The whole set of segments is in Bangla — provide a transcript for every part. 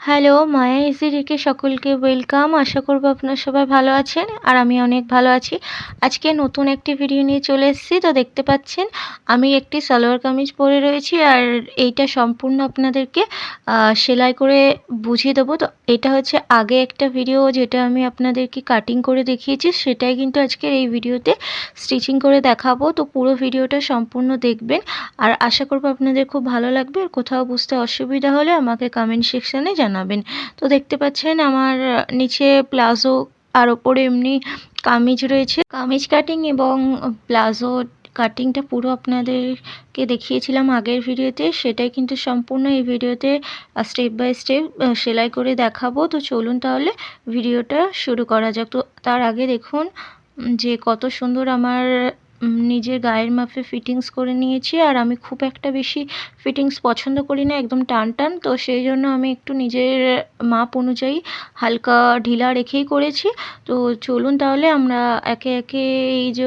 হ্যালো, মায়া ইজিরিকে সকলকে ওয়েলকাম। আশা করব আপনারা সবাই ভালো আছেন আর আমি অনেক ভালো আছি। আজকে নতুন একটি ভিডিও নিয়ে চলে এসেছি। তো দেখতে পাচ্ছেন আমি একটি সালোয়ার কামিজ পরে রয়েছি আর এইটা সম্পূর্ণ আপনাদেরকে সেলাই করে বুঝিয়ে দেবো। তো এটা হচ্ছে আগে একটা ভিডিও যেটা আমি আপনাদেরকে কাটিং করে দেখিয়েছি, সেটাই কিন্তু আজকের এই ভিডিওতে স্টিচিং করে দেখাবো। তো পুরো ভিডিওটা সম্পূর্ণ দেখবেন আর আশা করব আপনাদের খুব ভালো লাগবে। আর কোথাও বুঝতে অসুবিধা হলে আমাকে কমেন্ট সেকশানে জানাবেন। তো দেখতে পাচ্ছেন আমার নিচে প্লাজো আর ওপরে এমনি কামিজ রয়েছে। কামিজ কাটিং এবং প্লাজো কাটিংটা পুরো আপনাদেরকে দেখিয়েছিলাম আগের ভিডিওতে, সেটাই কিন্তু সম্পূর্ণ এই ভিডিওতে স্টেপ বাই স্টেপ সেলাই করে দেখাবো। তো চলুন তাহলে ভিডিওটা শুরু করা যাক। তো তার আগে দেখুন যে কত সুন্দর আমার নিজের গায়ের মাপে ফিটিংস করে নিয়েছি। আর আমি খুব একটা বেশি ফিটিংস পছন্দ করি না, একদম টান টান। তো সেই জন্য আমি একটু নিজের মাপ অনুযায়ী হালকা ঢিলা রেখেই করেছি। তো চলুন তাহলে আমরা একে একে এই যে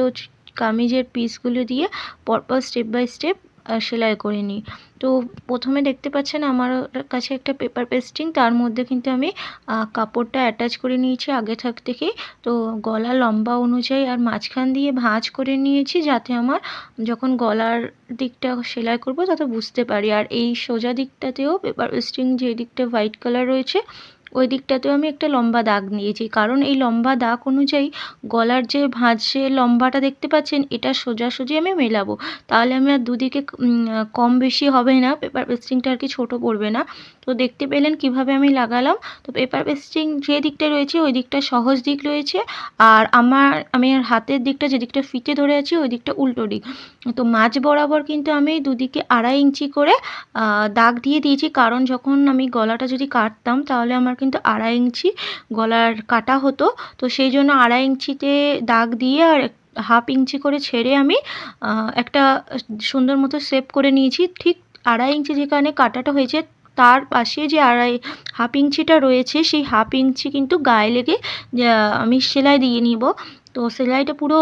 কামিজের পিসগুলো দিয়ে পরপর স্টেপ বাই স্টেপ সেলাই করে নিই। তো প্রথমে দেখতে পাচ্ছেন আমার কাছে একটা পেপার পেস্টিং, তার মধ্যে কিন্তু আমি কাপড়টা অ্যাটাচ করে নিয়েছি আগে থেকেই। তো গলা লম্বা অনুযায়ী আর মাঝখান দিয়ে ভাঁজ করে নিয়েছি, যাতে আমার যখন গলার দিকটা সেলাই করব তাতে বুঝতে পারি। আর এই সোজা দিকটাতেও পেপার পেস্টিং যে দিকটা হোয়াইট কালার রয়েছে ওই দিকটাতেও আমি একটা লম্বা দাগ নিয়েছি, কারণ এই লম্বা দাগ অনুযায়ী গলার যে ভাঁজে লম্বাটা দেখতে পাচ্ছেন এটা সোজাসুজি আমি মেলাবো। তাহলে আমি আর দুদিকে কম বেশি হবে না, পেপার পেস্টিংটা আর কি ছোটো পড়বে না। তো দেখতে পেলেন কিভাবে আমি লাগালাম। তো পেপার পেস্টিং যে দিকটা রয়েছে ওই দিকটা সহজ দিক রয়েছে, আর আমি আর হাতের দিকটা যে দিকটা ফিতে ধরে আছি ওই দিকটা উল্টো দিক। তো মাঝ বরাবর কিন্তু আমি দুদিকে 2.5 ইঞ্চি করে দাগ দিয়ে দিয়েছি, কারণ যখন আমি গলাটা যদি কাটতাম তাহলে আমার কিন্তু 2.5 ইঞ্চি গলার কাটা হতো। তো সেই জন্য 2.5 ইঞ্চিতে দাগ দিয়ে আর 1/2 ইঞ্চি করে ছেড়ে আমি একটা সুন্দর মতো শেপ করে নিয়েছি। ঠিক 2.5 ইঞ্চি যেখানে কাটাটা হয়েছে তার পাশে যে 1/2 ইঞ্চিটা রয়েছে সেই 1/2 ইঞ্চি কিন্তু গায়ে লেগে আমি সেলাই দিয়ে নিব। তো সেলাইটা পুরো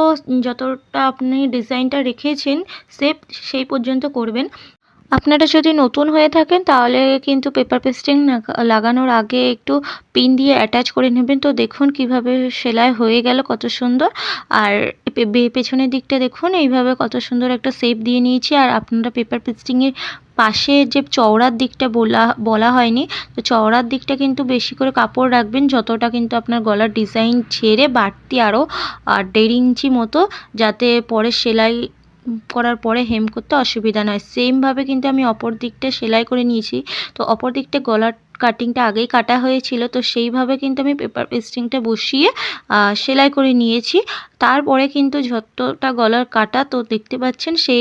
যতটা আপনি ডিজাইনটা রেখেছেন শেপ সেই পর্যন্ত করবেন। আপনারা যদি নতুন হয়ে থাকেন তাহলে কিন্তু পেপার পেস্টিং লাগানোর আগে একটু পিন দিয়ে অ্যাটাচ করে নেবেন। তো দেখুন কিভাবে সেলাই হয়ে গেল কত সুন্দর। আর পেছনের দিকটা দেখুন এইভাবে কত সুন্দর একটা শেপ দিয়ে নিয়েছি। আর আপনারা পেপার পেস্টিংয়ের পাশে যে চওড়ার দিকটা বলা হয়নি, তো চওড়ার দিকটা কিন্তু বেশি করে কাপড় রাখবেন, যতটা কিন্তু আপনার গলার ডিজাইন ছেড়ে বাড়তি আরও 1.5 ইঞ্চি মতো, যাতে পরে সেলাই করার পরে হেম করতে অসুবিধা নয়। সেমভাবে কিন্তু আমি অপর দিকটা সেলাই করে নিয়েছি। তো অপর দিকটা গলার কাটিংটা আগেই কাটা হয়েছিল, তো সেইভাবে কিন্তু আমি পেপার পেস্টিংটা বসিয়ে সেলাই করে নিয়েছি। তারপরে কিন্তু যতটা গলার কাটা তো দেখতে পাচ্ছেন সে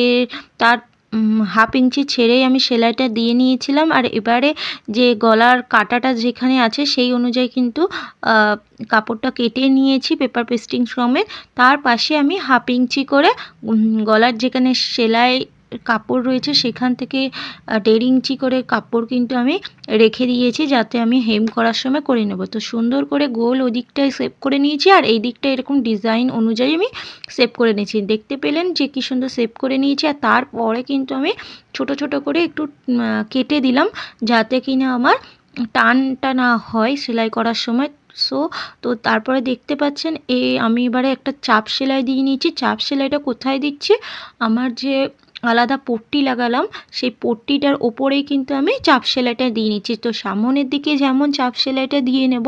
তার 1/2 ইঞ্চি ছেড়েই আমি সেলাইটা দিয়ে নিয়েছিলাম। আর এবারে যে গলার কাটাটা যেখানে আছে সেই অনুযায়ী কিন্তু কাপড়টা কেটে নিয়েছি পেপার পেস্টিং সমেত। তার পাশে আমি 1/2 ইঞ্চি করে গলার যেখানে সেলাই কাপড় রয়েছে সেখান থেকে 1.5 ইঞ্চি করে কাপড় কিন্তু আমি রেখে দিয়েছি, যাতে আমি হেম করার সময় করে নেব। তো সুন্দর করে গোল ওই দিকটায় শেপ করে নিয়েছি আর এই দিকটা এরকম ডিজাইন অনুযায়ী আমি শেপ করে নিয়েছি। দেখতে পেলেন যে কী সুন্দর শেপ করে নিয়েছি। আর তারপরে কিন্তু আমি ছোট ছোট করে একটু কেটে দিলাম, যাতে কিনা আমার টানটা না হয় সেলাই করার সময়। তো তারপরে দেখতে পাচ্ছেন আমি এবারে একটা চাপ সেলাই দিয়ে নিয়েছি। চাপ সেলাইটা কোথায় দিচ্ছি, আমার যে আলাদা পট্টি লাগালাম সেই পট্টিটার ওপরেই কিন্তু আমি চাপ সেলাইটা দিয়ে নিচ্ছি। তো সামনের দিকে যেমন চাপ সেলাইটা দিয়ে নেব,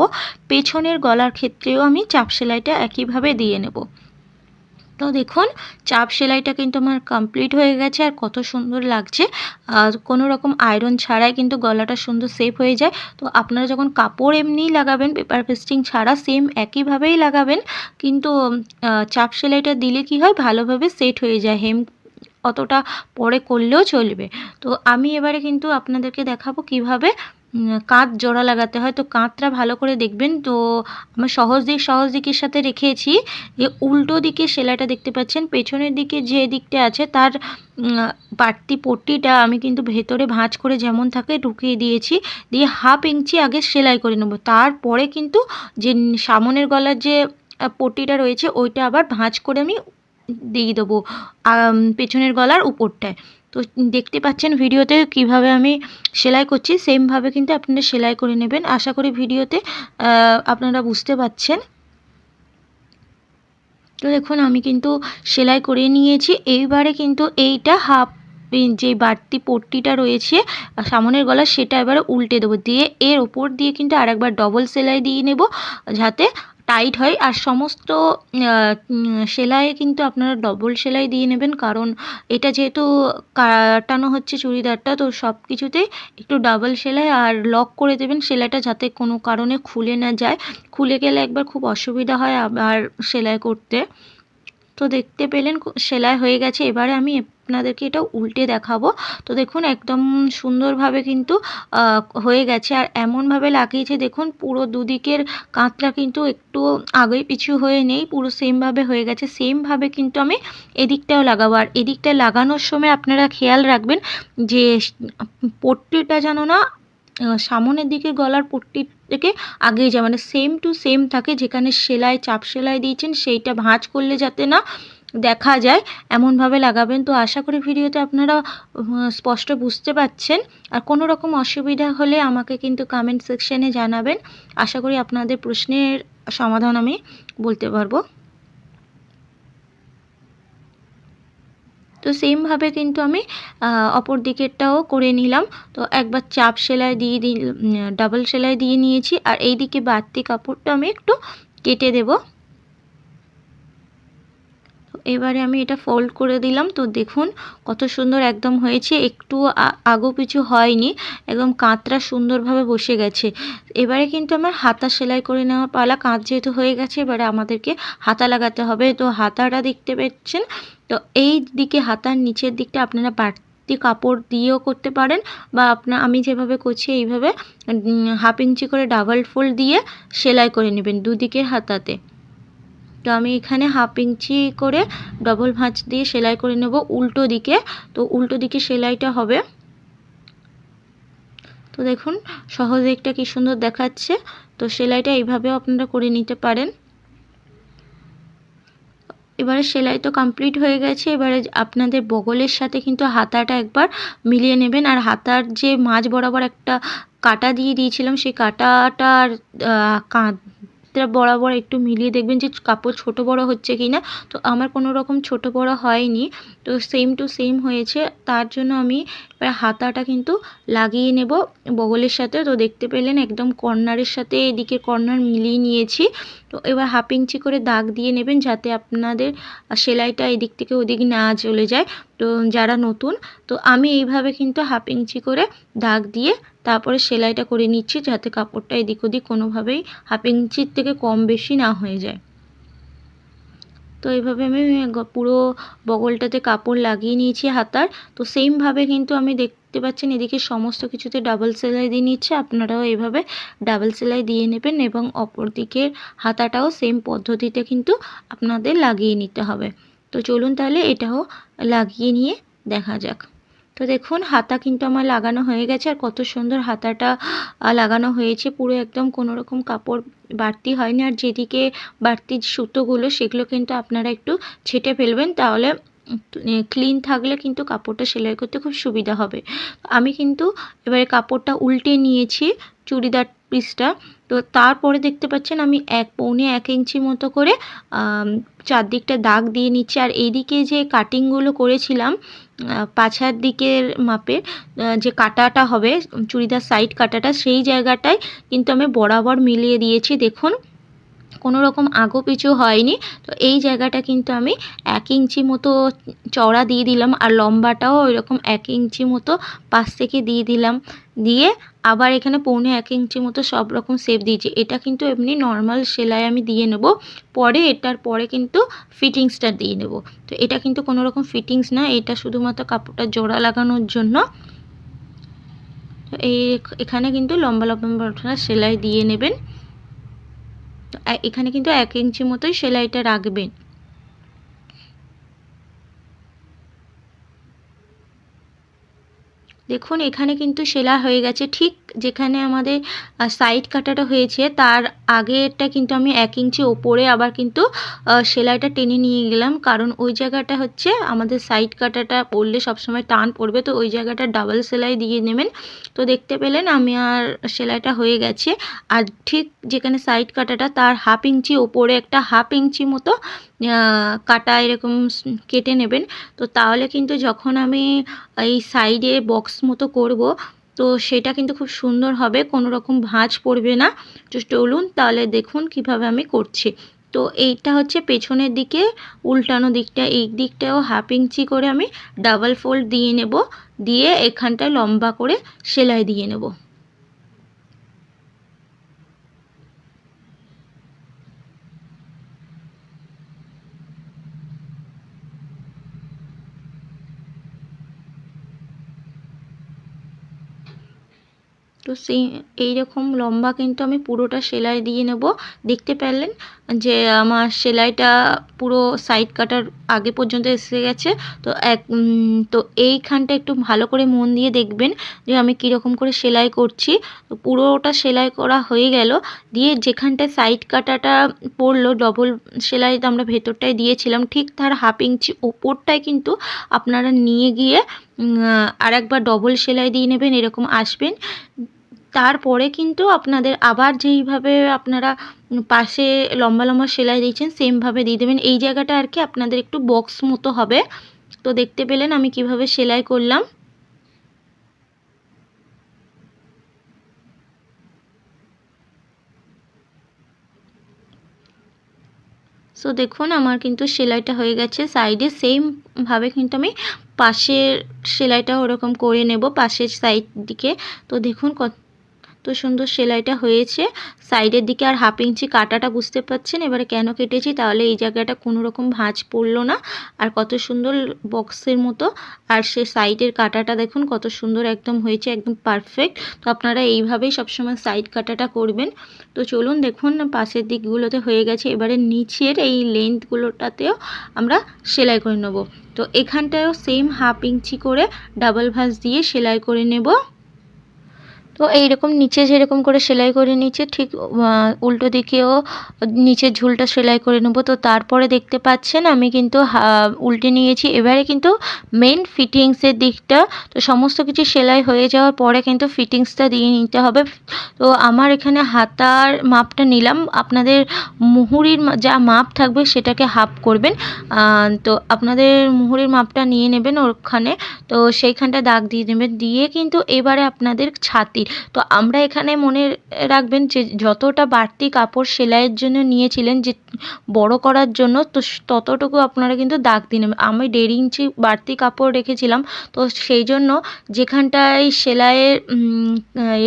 পেছনের গলার ক্ষেত্রেও আমি চাপ সেলাইটা একইভাবে দিয়ে নেব। তো দেখুন চাপ সেলাইটা কিন্তু আমার কমপ্লিট হয়ে গেছে আর কত সুন্দর লাগছে। কোনো রকম আয়রন ছাড়াই কিন্তু গলাটা সুন্দর শেপ হয়ে যায়। তো আপনারা যখন কাপড় এমনিই লাগাবেন পেপার পেস্টিং ছাড়া সেম একইভাবেই লাগাবেন, কিন্তু চাপ সেলাইটা দিলে কি হয় ভালোভাবে সেট হয়ে যায়, হেম অতটা পরে করলেও চলবে। তো আমি এবারে কিন্তু আপনাদেরকে দেখাবো কিভাবে কাঁধ জোড়া লাগাতে হয়। তো কাঁধটা ভালো করে দেখবেন। তো আমার সহজ দিকের সাথে রেখেছি, যে উল্টো দিকে সেলাইটা দেখতে পাচ্ছেন পেছনের দিকে যে দিকটা আছে তার বাড়তি পট্টিটা আমি কিন্তু ভেতরে ভাঁজ করে যেমন থাকে ঢুকিয়ে দিয়েছি, দিয়ে 1/2 ইঞ্চি আগে সেলাই করে নেব। তারপরে কিন্তু যে সামনের গলার যে পট্টিটা রয়েছে ওইটা আবার ভাঁজ করে আমি দিয়ে দেবো পেছনের গলার উপরটায়। তো দেখতে পাচ্ছেন ভিডিওতে কিভাবে আমি সেলাই করছি, সেমভাবে কিন্তু আপনারা সেলাই করে নেবেন। আশা করি ভিডিওতে আপনারা বুঝতে পাচ্ছেন। তো দেখুন আমি কিন্তু সেলাই করে নিয়েছি। এইবারে কিন্তু এইটা হাফ যে বাড়তি পট্টিটা রয়েছে সামনের গলা, সেটা এবারে উল্টে দেবো, দিয়ে এর ওপর দিয়ে কিন্তু আরেকবার ডবল সেলাই দিয়ে নেব যাতে টাইট হয়। আর সমস্ত সেলাইয়ে কিন্তু আপনারা ডবল সেলাই দিয়ে নেবেন, কারণ এটা যেহেতু কাটানো হচ্ছে চুড়িদারটা, তো সব কিছুতেই একটু ডাবল সেলাই আর লক করে দেবেন সেলাইটা, যাতে কোনো কারণে খুলে না যায়। খুলে গেলে একবার খুব অসুবিধা হয় আবার সেলাই করতে। তো দেখতে পেলেন সেলাই হয়ে গেছে। এবারে আমি আপনাদেরকে এটা উল্টে দেখাবো। তো দেখুন একদম সুন্দরভাবে কিন্তু হয়ে গেছে, আর এমনভাবে লাগিয়েছে দেখুন পুরো দুদিকের কাঁধটা কিন্তু একটু আগে পিছু হয়ে নেই, পুরো সেমভাবে হয়ে গেছে। সেমভাবে কিন্তু আমি এদিকটাও লাগাবো, আর এদিকটা লাগানোর সময় আপনারা খেয়াল রাখবেন যে পট্টিটা যেন না সামনের দিকে গলার পট্টির থেকে আগেই যায়, মানে সেম টু সেম থাকে। যেখানে সেলাই চাপ সেলাই দিয়েছেন সেইটা ভাঁজ করলে যাতে না দেখা যায়, এমনভাবে লাগাবেন। তো আশা করি ভিডিওতে আপনারা স্পষ্ট বুঝতে পাচ্ছেন। আর কোনো রকম অসুবিধা হলে আমাকে কিন্তু কমেন্ট সেকশানে জানাবেন। আশা করি আপনাদের প্রশ্নের সমাধান আমি বলতে পারবো। তো সেমভাবে কিন্তু আমি অপর দিকেরটাও করে নিলাম। তো একবার চাপ সেলাই দিয়ে ডাবল সেলাই দিয়ে নিয়েছি, আর এই দিকে বাড়তি কাপড়টা আমি একটু কেটে দেব। এবারে আমি এটা ফোল্ড করে দিলাম। তো দেখুন কত সুন্দর একদম হয়েছে, একটু আগু পিছু হয়নি, একদম কাঁধটা সুন্দরভাবে বসে গেছে। এবারে কিন্তু আমার হাতা সেলাই করে নেওয়ার পালা। কাঁধ যেহেতু হয়ে গেছে, এবারে আমাদেরকে হাতা লাগাতে হবে। তো হাতাটা দেখতে পাচ্ছেন, তো এই দিকে হাতার নিচের দিকটা আপনারা বাড়তি কাপড় দিয়েও করতে পারেন, বা আমি যেভাবে করছি এইভাবে 1/2 ইঞ্চি করে ডাবল ফোল্ড দিয়ে সেলাই করে নেবেন দুদিকের হাতাতে। তো আমি এখানে 1/2 ইঞ্চি করে ডবল ভাঁজ দিয়ে সেলাই করে নেব উল্টো দিকে। তো উল্টো দিকে সেলাইটা হবে। তো দেখুন সহজে একটা কি সুন্দর দেখাচ্ছে। তো সেলাইটা এইভাবেও আপনারা করে নিতে পারেন। এবারে সেলাই তো কমপ্লিট হয়ে গেছে। এবারে আপনাদের বগলের সাথে কিন্তু হাতাটা একবার মিলিয়ে নেবেন, আর হাতার যে মাঝ বরাবর একটা কাটা দিয়ে দিয়েছিলাম, সেই কাটাটার কাঁধটা বরাবর একটু মিলিয়ে দেখবেন যে কাপড় ছোট বড় হচ্ছে কি না। তো আমার কোনো রকম ছোট বড় হয়নি, তো সেম টু সেম হয়েছে। তার জন্য আমি এবার হাতাটা কিন্তু লাগিয়ে নেব বগলের সাথে। তো দেখতে পেলেন একদম কর্নারের সাথে এদিকে কর্নার মিলিয়ে নিয়েছি। তো এবার 1/2 ইঞ্চি করে দাগ দিয়ে নেবেন, যাতে আপনাদের সেলাইটা এদিক থেকে ওদিক না চলে যায়। তো যারা নতুন, তো আমি এইভাবে কিন্তু 1/2 ইঞ্চি করে দাগ দিয়ে তারপরে সেলাইটা করে নিচ্ছি, যাতে কাপড়টা এদিক ওদিক কোনোভাবেই 1/2 ইঞ্চির থেকে কম বেশি না হয়ে যায়। তো এইভাবে আমি পুরো বগলটাতে কাপড় লাগিয়ে নিয়েছি হাতার। তো সেমভাবে কিন্তু আমি দেখতে পাচ্ছেন এদিকে সমস্ত কিছুতে ডাবল সেলাই দিয়ে নিচ্ছে। আপনারাও এইভাবে ডাবল সেলাই দিয়ে নেবেন, এবং অপর দিকের হাতাটাও সেম পদ্ধতিতে কিন্তু আপনাদের লাগিয়ে নিতে হবে। তো চলুন তাহলে এটাও লাগিয়ে নিয়ে দেখা যাক। তো দেখুন হাতা কিন্তু আমার লাগানো হয়ে গেছে, আর কত সুন্দর হাতাটা লাগানো হয়েছে। পুরো একদম কোনো রকম কাপড় বাড়তি হয়নি। আর যেদিকে বাড়তি সুতোগুলো সেগুলো কিন্তু আপনারা একটু ছেঁটে ফেলবেন, তাহলে ক্লিন থাকলে কিন্তু কাপড়টা সেলাই করতে খুব সুবিধা হবে। আমি কিন্তু এবারে কাপড়টা উল্টে নিয়েছি চুড়িদার পিসটা। তো তারপরে দেখতে পাচ্ছেন আমি পৌনে 1 ইঞ্চি মতো করে চারদিকটা দাগ দিয়ে নিচ্ছি। আর এইদিকে যে কাটিংগুলো করেছিলাম পাছার দিকের মাপে যে কাটাটা হবে চুড়িদার সাইড কাটাটা, সেই জায়গাটায় কিন্তু আমি বরাবর মিলিয়ে দিয়েছি। দেখুন কোনো রকম আগু পিছু হয়নি। তো এই জায়গাটা কিন্তু আমি 1 ইঞ্চি মতো চওড়া দিয়ে দিলাম, আর লম্বাটাও ওইরকম 1 ইঞ্চি মতো পাশ থেকে দিয়ে দিলাম। দিয়ে আবার এখানে পৌনে 1 ইঞ্চি মতো সব রকম শেপ দিয়েছি। এটা কিন্তু এমনি নর্মাল সেলাই আমি দিয়ে নেব, পরে এটার পরে কিন্তু ফিটিংসটা দিয়ে নেব। তো এটা কিন্তু কোনো রকম ফিটিংস না, এটা শুধুমাত্র কাপড়টা জোড়া লাগানোর জন্য। তো এখানে কিন্তু লম্বা লম্বা সেলাই দিয়ে নেবেন। এখানে কিন্তু 1 ইঞ্চি মতোই সেলাইটা রাখবেন। দেখুন এখানে কিন্তু সেলাই হয়ে গেছে। ঠিক যেখানে আমাদের সাইড কাটাটা হয়েছে তার আগেরটা কিন্তু আমি 1 ইঞ্চি ওপরে আবার কিন্তু সেলাইটা টেনে নিয়ে গেলাম, কারণ ওই জায়গাটা হচ্ছে আমাদের সাইড কাটাটা পরলে সবসময় টান পড়বে, তো ওই জায়গাটা ডাবল সেলাই দিয়ে নেবেন। তো দেখতে পেলেন আমি আর সেলাইটা হয়ে গেছে। আর ঠিক যেখানে সাইড কাটাটা তার 1/2 ইঞ্চি ওপরে একটা 1/2 ইঞ্চি মতো কাটা এরকম কেটে নেবেন। তো তাহলে কিন্তু যখন আমি এই সাইডে বক্স মতো করব তো সেটা কিন্তু খুব সুন্দর হবে, কোনো রকম ভাঁজ পড়বে না। তো চলুন তাহলে দেখুন কিভাবে আমি করছি। তো এইটা হচ্ছে পেছনের দিকে উল্টানো দিকটা, এই দিকটাও 1/2 ইঞ্চি করে আমি ডাবল ফোল্ড দিয়ে নেব, দিয়ে এখানটায় লম্বা করে সেলাই দিয়ে নেব। তো এইরকম লম্বা কিন্তু আমি পুরোটা সেলাই দিয়ে নেব। দেখতে পেলেন যে আমার সেলাইটা পুরো সাইড কাটার আগে পর্যন্ত এসে গেছে। তো এইখানটা একটু ভালো করে মন দিয়ে দেখবেন যে আমি কীরকম করে সেলাই করছি। তো পুরোটা সেলাই করা হয়ে গেল, দিয়ে যেখানটায় সাইড কাটাটা পড়লো ডবল সেলাইটা আমরা ভেতরটায় দিয়েছিলাম, ঠিক তার 1/2 ইঞ্চি ওপরটায় কিন্তু আপনারা নিয়ে গিয়ে আরেকবার ডবল সেলাই দিয়ে নেবেন, এরকম আসবেন। তারপরে কিন্তু আপনাদের আবার যেইভাবে আপনারা পাশে লম্বা লম্বা সেলাই দিয়েছেন সেমভাবে দিয়ে দেবেন। এই জায়গাটা আর কি আপনাদের একটু বক্স মতো হবে। তো দেখতে পেলেন আমি কিভাবে সেলাই করলাম। সো দেখুন আমার কিন্তু সেলাইটা হয়ে গেছে। সাইডে সেমভাবে কিন্তু আমি পাশের সেলাইটাও ওরকম করে নেব পাশের সাইড দিকে। তো দেখুন কত সুন্দর সেলাইটা হয়েছে। সাইডের দিকে আর 1/2 ইঞ্চি কাটাটা বুঝতে পাচ্ছেন এবারে কেন কেটেছি, তাহলে এই জায়গাটা কোনো রকম ভাঁজ পড়লো না। আর কত সুন্দর বক্সের মতো, আর সে সাইডের কাটাটা দেখুন কত সুন্দর একদম হয়েছে, একদম পারফেক্ট। তো আপনারা এইভাবেই সবসময় সাইড কাটাটা করবেন। তো চলুন দেখুন পাশের দিকগুলোতে হয়ে গেছে, এবারে নিচের এই লেন্থগুলোটাতেও আমরা সেলাই করে নেব। তো এখানটায়ও সেম 1/2 ইঞ্চি করে ডাবল ভাঁজ দিয়ে সেলাই করে নেব। তো এইরকম নিচে যেরকম করে সেলাই করে নিচে ঠিক উল্টো দিকেও নিচের ঝুলটা সেলাই করে নেব। তো তারপরে দেখতে পাচ্ছেন আমি কিন্তু উল্টে নিয়েছি। এবারে কিন্তু মেন ফিটিংসের দিকটা, তো সমস্ত কিছু সেলাই হয়ে যাওয়ার পরে কিন্তু ফিটিংসটা দিয়ে নিতে হবে। তো আমার এখানে হাতার মাপটা নিলাম, আপনাদের মুহুরির যা মাপ থাকবে সেটাকে হাফ করবেন। তো আপনাদের মুহুরির মাপটা নিয়ে নেবেন ওখানে, তো সেইখানটা দাগ দিয়ে দেবেন, দিয়ে কিন্তু এবারে আপনাদের ছাতি। তো আমরা এখানে মনে রাখবেন যে যতটা বাড়তি কাপড় সেলাইয়ের জন্য নিয়েছিলেন যে বড় করার জন্য, তো ততটুকু আপনারা কিন্তু দাগ দিয়ে নেবেন। আমি 1.5 ইঞ্চি বাড়তি কাপড় রেখেছিলাম, তো সেই জন্য যেখানটায় সেলাইয়ের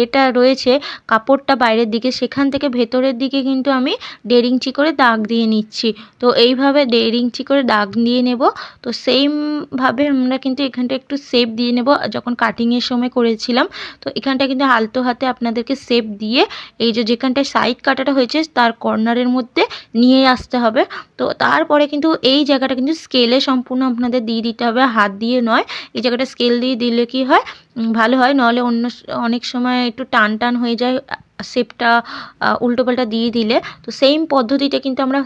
এটা রয়েছে কাপড়টা বাইরের দিকে, সেখান থেকে ভেতরের দিকে কিন্তু আমি 1.5 ইঞ্চি করে দাগ দিয়ে নিচ্ছি। তো এইভাবে 1.5 ইঞ্চি করে দাগ দিয়ে নেব। তো সেমভাবে আমরা কিন্তু এখানটা একটু শেপ দিয়ে নেব, যখন কাটিংয়ের সময় করেছিলাম। তো এখানটা কিন্তু আলতো হাতে আপনাদেরকে শেপ দিয়ে এই যে যেখানটায় সাইড কাটাটা হয়েছে তার কর্নারের মধ্যে নিয়ে আসতে হবে। তো তারপরে কিন্তু এই জায়গাটা কিন্তু স্কেলে সম্পূর্ণ আপনাদের দিয়ে দিতে হবে, হাত দিয়ে নয়। এই জায়গাটা স্কেল দিয়ে দিলে কি হয় ভালো হয়, নাহলে অনেক সময় একটু টান টান হয়ে যায় শেপটা উল্টোপাল্টা দিয়ে দিলে। তো সেম পদ্ধতিতে কিন্তু আমরা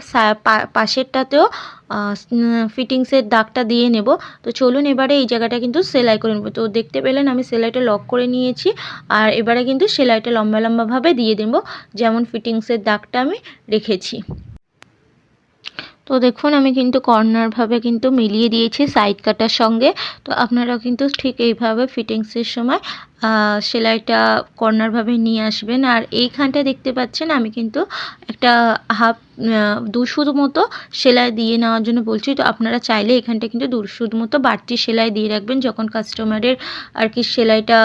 পাশেরটাতেও ফিটিংসের দাগটা দিয়ে নেব। তো চলুন এবারে এই জায়গাটা কিন্তু সেলাই করে নেব। তো দেখতে পেলেন আমি সেলাইটা লক করে নিয়েছি, আর এবারে কিন্তু সেলাইটা লম্বা লম্বাভাবে দিয়ে দেব যেমন ফিটিংসের দাগটা আমি রেখেছি। তো দেখুন আমি কিন্তু কর্নারভাবে কিন্তু মিলিয়ে দিয়েছি সাইড কাটার সঙ্গে। তো আপনারা কিন্তু ঠিক এইভাবে ফিটিংসের সময় সেলাইটা কর্নারভাবে নিয়ে আসবেন। আর এইখানটা দেখতে পাচ্ছেন আমি কিন্তু একটা হাফ 2 সুত মতো সেলাই দিয়ে নেওয়ার জন্য বলছি। তো আপনারা চাইলে এখানটা কিন্তু 2 সুত মতো বাড়তি সেলাই দিয়ে রাখবেন, যখন কাস্টমারের আর কি সেলাইটা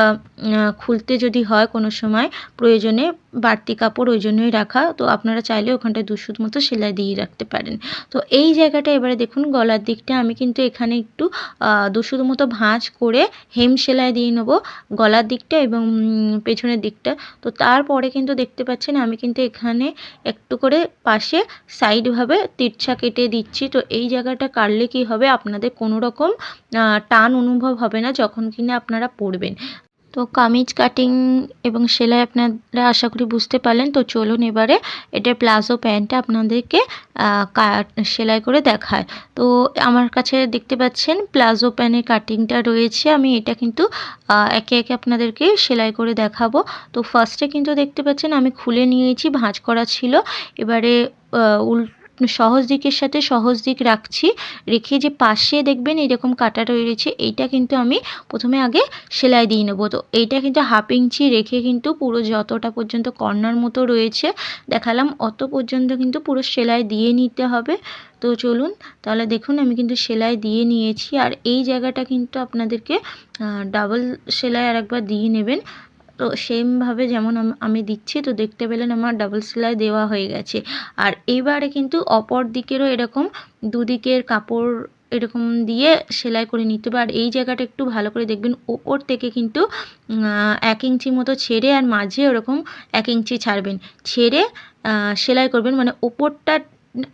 খুলতে যদি হয় কোনো সময় প্রয়োজনে, বাড়তি কাপড় ওই জন্যই রাখা। তো আপনারা চাইলে ওখানটায় 2 সুত মতো সেলাই দিয়ে রাখতে পারেন। তো এই জায়গাটা এবারে দেখুন গলার দিকটা আমি কিন্তু এখানে একটু 2 সুত মতো ভাঁজ করে হেম সেলাই দিয়ে নেব গলার দিকটা এবং পেছনের দিকটা। তো তারপরে কিন্তু দেখতে পাচ্ছেন আমি কিন্তু এখানে একটু করে পাশে সাইডভাবে তিরছা কেটে দিচ্ছি। তো এই জায়গাটা কাটলে কি হবে আপনাদের কোনো রকম টান অনুভব হবে না যখন কিনা আপনারা পরবেন। তো কামিজ কাটিং এবং সেলাই আপনারা আশা করি বুঝতে পারলেন। তো চলুন এবারে এটা প্লাজো প্যান্টটা আপনাদেরকে সেলাই করে দেখায়। তো আমার কাছে দেখতে পাচ্ছেন প্লাজো প্যান্টের কাটিংটা রয়েছে। আমি এটা কিন্তু একে একে আপনাদেরকে সেলাই করে দেখাবো। তো ফার্স্টে কিন্তু দেখতে পাচ্ছেন আমি খুলে নিয়েছি, ভাঁজ করা ছিল। এবারে সহজ দিকের সাথে সহজ দিক রাখছি, রেখে যে পাশে দেখবেন এরকম কাটা রয়েছে, এইটা কিন্তু আমি প্রথমে আগে সেলাই দিয়ে নেবো। তো এইটা কিন্তু 1/2 ইঞ্চি রেখে কিন্তু পুরো যতটা পর্যন্ত কর্নার মতো রয়েছে দেখালাম অত পর্যন্ত কিন্তু পুরো সেলাই দিয়ে নিতে হবে। তো চলুন তাহলে দেখুন আমি কিন্তু সেলাই দিয়ে নিয়েছি। আর এই জায়গাটা কিন্তু আপনাদেরকে ডাবল সেলাই আরেকবার দিয়ে নেবেন। তো সেমভাবে যেমন আমি দিচ্ছি, তো দেখতে পেলেন আমার ডাবল সেলাই দেওয়া হয়ে গেছে। আর এইবারে কিন্তু অপর দিকেরও এরকম দুদিকের কাপড় এরকম দিয়ে সেলাই করে নিতে হবে। আর এই জায়গাটা একটু ভালো করে দেখবেন, ওপর থেকে কিন্তু 1 ইঞ্চি মতো ছেড়ে আর মাঝে ওরকম 1 ইঞ্চি ছাড়বেন, ছেড়ে সেলাই করবেন। মানে ওপরটা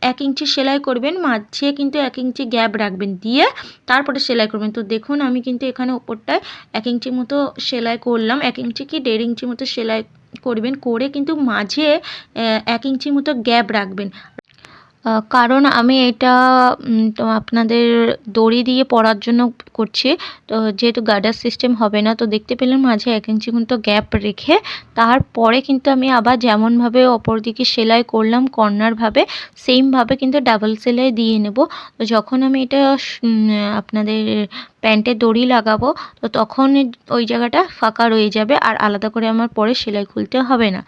1 ইঞ্চি সেলাই করবেন, মাঝে কিন্তু 1 ইঞ্চি গ্যাপ রাখবেন, দিয়ে তারপরে সেলাই করবেন। তো দেখুন আমি কিন্তু এখানে ওপরটায় 1 ইঞ্চি মতো সেলাই করলাম, 1 ইঞ্চি কি 1.5 ইঞ্চি মতো সেলাই করবেন, করে কিন্তু মাঝে 1 ইঞ্চি মতো গ্যাপ রাখবেন। কারণ আমি এটা তো আপনাদের দড়ি দিয়ে পরার জন্য করছি। তো যেহেতু গার্ডার সিস্টেম হবে না, তো দেখতে পেলেন মাঝে 1 ইঞ্চি মতো গ্যাপ রেখে তারপরে কিন্তু আমি আবার যেমনভাবে অপর দিকে সেলাই করলাম কর্নারভাবে, সেমভাবে কিন্তু ডাবল সেলাই দিয়ে নেব। তো যখন আমি এটা আপনাদের প্যান্টের দড়ি লাগাবো, তো তখন ওই জায়গাটা ফাঁকা রয়ে যাবে, আর আলাদা করে আমার পরে সেলাই খুলতে হবে না।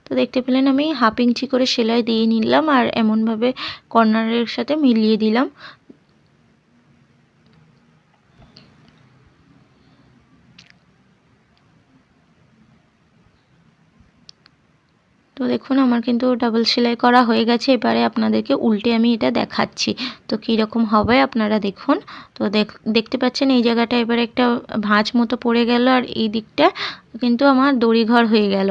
তো দেখতে পেলেন আমি 1/2 ইঞ্চি করে সেলাই দিয়ে নিলাম আর এমনভাবে কর্নারের সাথে মিলিয়ে দিলাম। তো দেখুন আমার কিন্তু ডাবল সেলাই করা হয়ে গেছে। এবারে আপনাদেরকে উল্টে আমি এটা দেখাচ্ছি, তো কীরকম হবে আপনারা দেখুন। তো দেখতে পাচ্ছেন এই জায়গাটা এবারে একটা ভাঁজ মতো পড়ে গেল, আর এই দিকটা কিন্তু আমার দড়িঘর হয়ে গেল।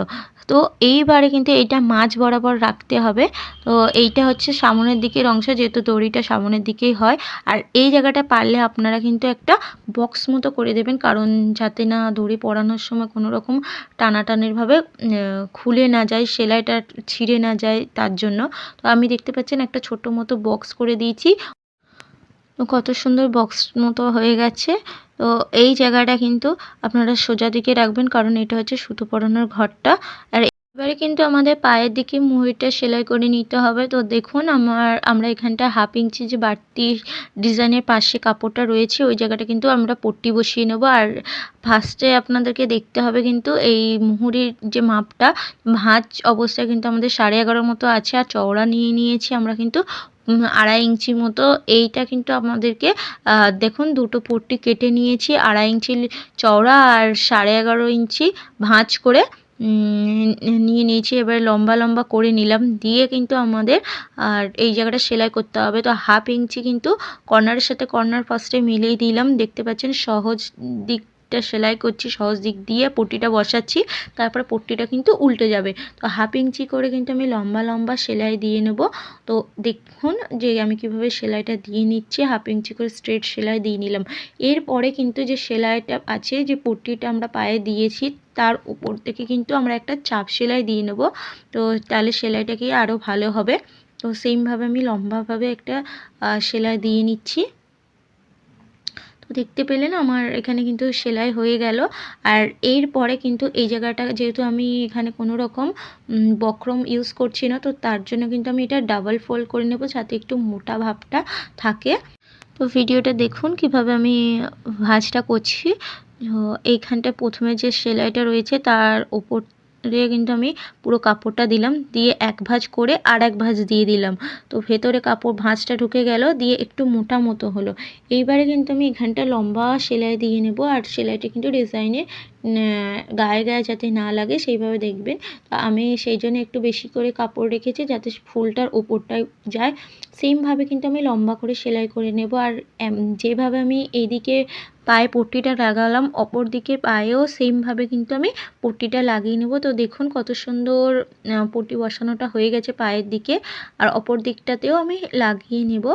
তো এইবারে কিন্তু এইটা মাঝ বরাবর রাখতে হবে। তো এইটা হচ্ছে সামনের দিকের অংশ, যেহেতু দড়িটা সামনের দিকেই হয়। আর এই জায়গাটা পারলে আপনারা কিন্তু একটা বক্স মতো করে দেবেন, কারণ যাতে না দড়ি পরানোর সময় কোনো রকম টানাটানিরভাবে খুলে না যায়, সেলাইটা ছিঁড়ে না যায় তার জন্য। তো আমি দেখতে পাচ্ছেন একটা ছোট মতো বক্স করে দিয়েছি। তো কত সুন্দর বক্স মতো হয়ে গেছে। তো এই জায়গাটা কিন্তু আপনারা সোজা দিকে রাখবেন, কারণ এটা হচ্ছে সুতো পরানোর ঘরটা। আর এবারে কিন্তু আমাদের পায়ের দিকে মুহুরিটা সেলাই করে নিতে হবে। তো দেখুন আমরা এখানটা 1/2 ইঞ্চি যে বাড়তি ডিজাইনের পাশে কাপড়টা রয়েছে, ওই জায়গাটা কিন্তু আমরা পট্টি বসিয়ে নেব। আর ফার্স্টে আপনাদেরকে দেখতে হবে কিন্তু এই মুহুরির যে মাপটা, ভাঁজ অবস্থায় কিন্তু আমাদের 11.5 মতো আছে, আর চওড়া নিয়ে নিয়েছি আমরা কিন্তু 2.5 ইঞ্চি মতো। এইটা কিন্তু আমাদেরকে দেখুন দুটো পট্টি কেটে নিয়েছি, 2.5 ইঞ্চি চওড়া আর 11.5 ইঞ্চি ভাঁজ করে নিয়ে নিয়েছি। এবার লম্বা লম্বা করে নিলাম, দিয়ে কিন্তু আমাদের আর এই জায়গাটা সেলাই করতে হবে। তো 1/2 ইঞ্চি কিন্তু কর্নারের সাথে কর্নার ফার্স্টে মিলিয়ে দিলাম। দেখতে পাচ্ছেন সহজ দিকটা সেলাই করছি, সহজ দিক দিয়ে পট্টিটা বসাচ্ছি, তারপরে পট্টিটা কিন্তু উল্টে যাবে। তো 1/2 ইঞ্চি করে কিন্তু আমি লম্বা লম্বা সেলাই দিয়ে নেব। তো দেখুন যে আমি কিভাবে সেলাইটা দিয়ে নিচ্ছি, 1/2 ইঞ্চি করে স্ট্রেট সেলাই দিয়ে নিলাম। এরপরে কিন্তু যে সেলাইটা আছে, যে পট্টিটা আমরা পায়ে দিয়েছি, তার উপর থেকে কিন্তু আমরা একটা চাপ সেলাই দিয়ে নেব। তো তাহলে সেলাইটা কি আরও ভালো হবে। তো সেমভাবে আমি লম্বাভাবে একটা সেলাই দিয়ে নিচ্ছি। তো দেখতে পেলেন আমার এখানে কিন্তু সেলাই হয়ে গেল। আর এরপরে কিন্তু এই জায়গাটা যেহেতু আমি এখানে কোনো রকম বক্রম ইউজ করছি না, তো তার জন্য কিন্তু আমি এটা ডাবল ফোল্ড করে নেব, যাতে একটু মোটা ভাবটা থাকে। তো ভিডিওটা দেখুন কিভাবে আমি ভাঁজটা করছি। তো এইখানটা প্রথমে যে সেলাইটা রয়েছে তার ওপরে কিন্তু আমি পুরো কাপড়টা দিলাম, দিয়ে এক ভাঁজ করে আর এক ভাঁজ দিয়ে দিলাম। তো ভেতরে কাপড় ভাঁজটা ঢুকে গেল, দিয়ে একটু মোটা মতো হলো। এইবারে কিন্তু আমি এখানটা লম্বা সেলাই দিয়ে নেব, আর সেলাইটা কিন্তু ডিজাইনে গায়ে গায়ে যাতে না লাগে সেইভাবে দেখবেন। তো আমি সেই জন্য একটু বেশি করে কাপড় রেখেছি, যাতে ফুলটার ওপরটায় যায়। সেমভাবে কিন্তু আমি লম্বা করে সেলাই করে নেব। আর যেভাবে আমি এইদিকে পায়ে পট্টিটা লাগালাম, অপর দিকে পায়েও সেমভাবে কিন্তু আমি পট্টিটা লাগিয়ে নেব। তো দেখুন কত সুন্দর পট্টি বসানোটা হয়ে গেছে পায়ের দিকে, আর অপর দিকটাতেও আমি লাগিয়ে নেব।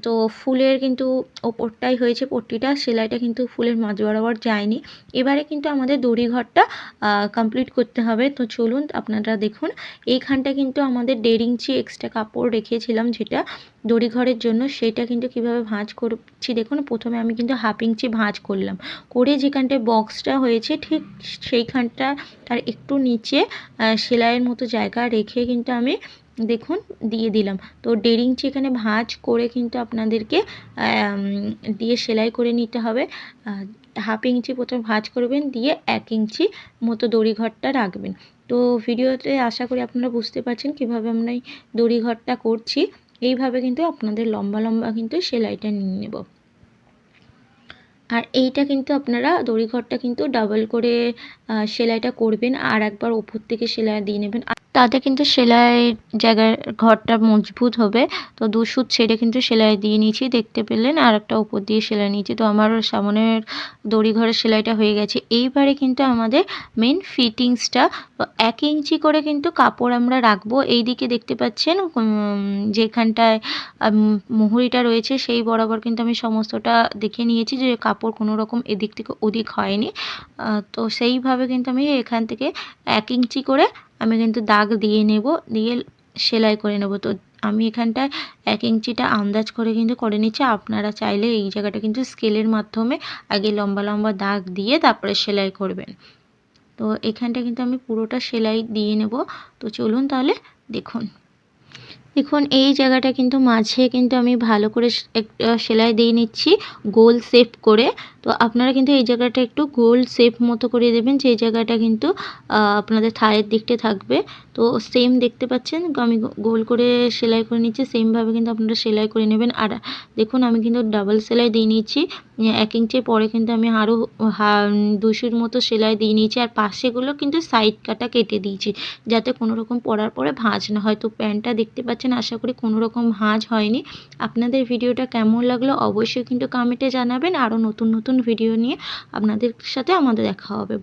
তো ফুলের কিন্তু ওপরটাই হয়েছে পট্টিটা, সেলাইটা কিন্তু ফুলের মাঝ বরাবর যায়নি। এবারে কিন্তু আমাদের দড়ি ঘরটা কমপ্লিট করতে হবে। তো চলুন আপনারা দেখুন, এইখানটা কিন্তু আমাদের 1.5 ইঞ্চি এক্সট্রা কাপড় রেখেছিলাম যেটা দড়ি ঘরের জন্য, সেটা কিন্তু কিভাবে ভাঁজ করছি দেখুন। প্রথমে আমি কিন্তু 1/2 ইঞ্চি ভাঁজ করলাম, করে যেখানটায় বক্সটা হয়েছে ঠিক সেইখানটা তার একটু নিচে সেলাইয়ের মতো জায়গা রেখে কিন্তু আমি দেখুন দিয়ে দিলাম। তো 1.5 ইঞ্চি এখানে ভাঁজ করে কিন্তু আপনাদেরকে দিয়ে সেলাই করে নিতে হবে। 1/2 ইঞ্চি প্রথমে ভাঁজ করবেন, দিয়ে 1 ইঞ্চি মতো দড়ি ঘরটা রাখবেন। তো ভিডিওতে আশা করি আপনারা বুঝতে পারছেন কীভাবে আমরা এই দড়ি ঘরটা করছি। এইভাবে কিন্তু আপনাদের লম্বা লম্বা কিন্তু সেলাইটা নিয়ে নেব। আর এইটা কিন্তু আপনারা দড়ি ঘরটা কিন্তু ডাবল করে সেলাইটা করবেন, আর একবার ওপর থেকে সেলাই দিয়ে নেবেন, তাতে কিন্তু সেলাইয়ের জায়গার ঘরটা মজবুত হবে। তো 2 সুত ছেড়ে কিন্তু সেলাই দিয়ে নিয়েছি, দেখতে পেলেন, আর একটা উপর দিয়ে সেলাই নিয়েছি। তো আমার সামনের দড়ি ঘরের সেলাইটা হয়ে গেছে। এইবারে কিন্তু আমাদের মেন ফিটিংসটা 1 ইঞ্চি করে কিন্তু কাপড় আমরা রাখবো। এই দিকে দেখতে পাচ্ছেন যেখানটায় মুহুরিটা রয়েছে সেই বরাবর কিন্তু আমি সমস্তটা দেখে নিয়েছি যে কাপড় কোনো রকম এদিক থেকে ওদিক হয়নি। তো সেইভাবে কিন্তু আমি এখান থেকে 1 ইঞ্চি করে আমি কিন্তু দাগ দিয়ে নেব, দিয়ে সেলাই করে নেব। তো আমি এখানটায় 1 ইঞ্চিটা আন্দাজ করে কিন্তু করে নিচ্ছি। আপনারা চাইলে এই জায়গাটা কিন্তু স্কেলের মাধ্যমে আগে লম্বা লম্বা দাগ দিয়ে তারপরে সেলাই করবেন। তো এখানটা কিন্তু আমি পুরোটা সেলাই দিয়ে নেব। তো চলুন তাহলে দেখুন। দেখুন এই জায়গাটা কিন্তু মাঝে কিন্তু আমি ভালো করে সেলাই দিয়ে নিচ্ছি গোল শেপ করে। তো আপনারা কিন্তু এই জায়গাটা একটু গোল শেপ মতো করে দেবেন, যে জায়গাটা কিন্তু আপনাদের থায়ের দিকটা থাকবে। তো সেম দেখতে পাচ্ছেন আমি গোল করে সেলাই করে নিচ্ছি, সেমভাবে কিন্তু আপনারা সেলাই করে নেবেন। আর দেখুন আমি কিন্তু ডাবল সেলাই দিয়ে নিচ্ছি 1 ইঞ্চির পরে, কিন্তু আমি আরও 2 সুর মতো সেলাই দিয়ে নিয়েছি। আর পাশেগুলো কিন্তু সাইড কাটা কেটে দিয়েছি যাতে কোনো রকম পরার পরে ভাঁজ না হয়। তো প্যান্টটা দেখতে পাচ্ছেন, আশা করি কোনো রকম ভাঁজ হয়নি। আপনাদের ভিডিওটা কেমন লাগলো অবশ্যই কিন্তু কমেন্টে জানাবেন। আরও নতুন নতুন ভিডিও নিয়ে আপনাদের সাথে আমাদের দেখা হবে।